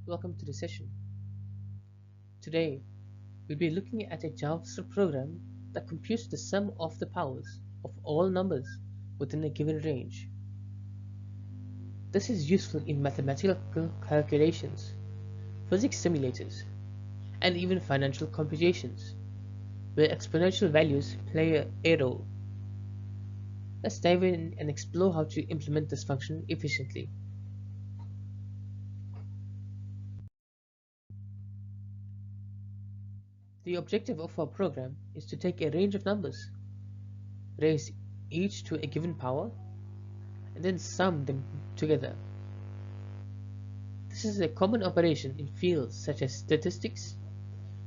Welcome to the session. Today, we'll be looking at a JavaScript program that computes the sum of the powers of all numbers within a given range. This is useful in mathematical calculations, physics simulators, and even financial computations, where exponential values play a role. Let's dive in and explore how to implement this function efficiently. The objective of our program is to take a range of numbers, raise each to a given power, and then sum them together. This is a common operation in fields such as statistics,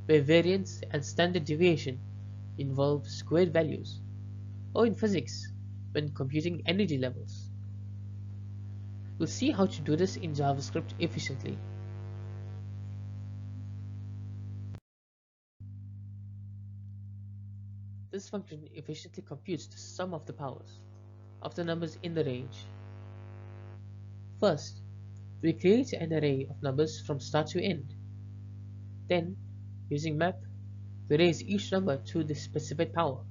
where variance and standard deviation involve squared values, or in physics, when computing energy levels. We'll see how to do this in JavaScript efficiently. This function efficiently computes the sum of the powers of the numbers in the range. First, we create an array of numbers from start to end. Then, using map, we raise each number to the specified power.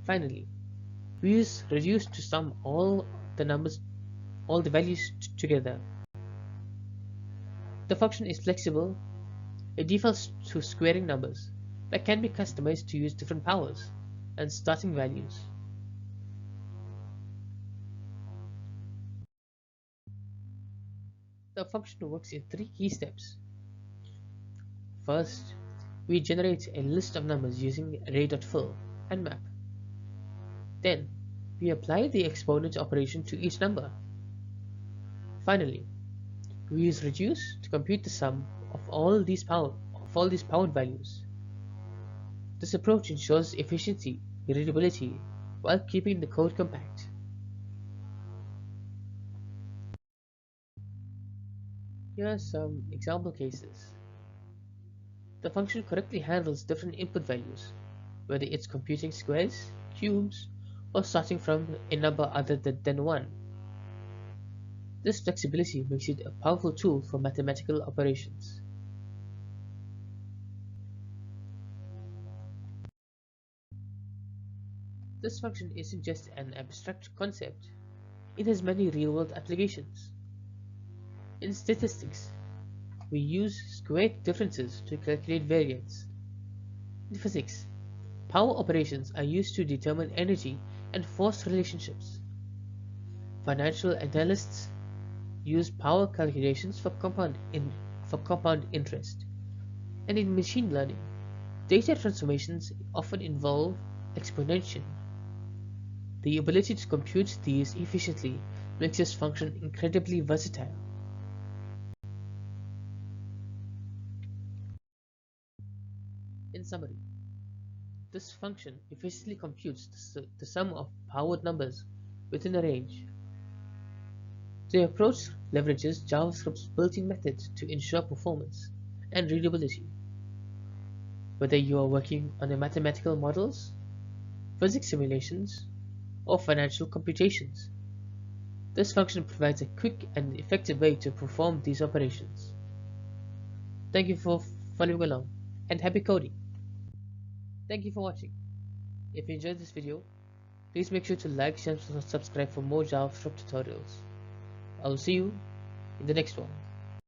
Finally, we use reduce to sum all the values together. The function is flexible. It defaults to squaring numbers, but can be customized to use different powers and starting values. The function works in three key steps. First, we generate a list of numbers using array.fill and map. Then, we apply the exponent operation to each number. Finally, we use reduce to compute the sum of all these powered values. This approach ensures efficiency and readability while keeping the code compact. Here are some example cases. The function correctly handles different input values, whether it's computing squares, cubes, or starting from a number other than 1. This flexibility makes it a powerful tool for mathematical operations. This function isn't just an abstract concept, it has many real-world applications. In statistics, we use squared differences to calculate variance. In physics, power operations are used to determine energy and force relationships. Financial analysts use power calculations for compound interest. And in machine learning, data transformations often involve exponentiation. The ability to compute these efficiently makes this function incredibly versatile. In summary, this function efficiently computes the sum of powered numbers within a range. The approach leverages JavaScript's built-in methods to ensure performance and readability. Whether you are working on mathematical models, physics simulations, or financial computations, this function provides a quick and effective way to perform these operations. Thank you for following along, and happy coding! Thank you for watching. If you enjoyed this video, please make sure to like, share, and subscribe for more JavaScript tutorials. I will see you in the next one.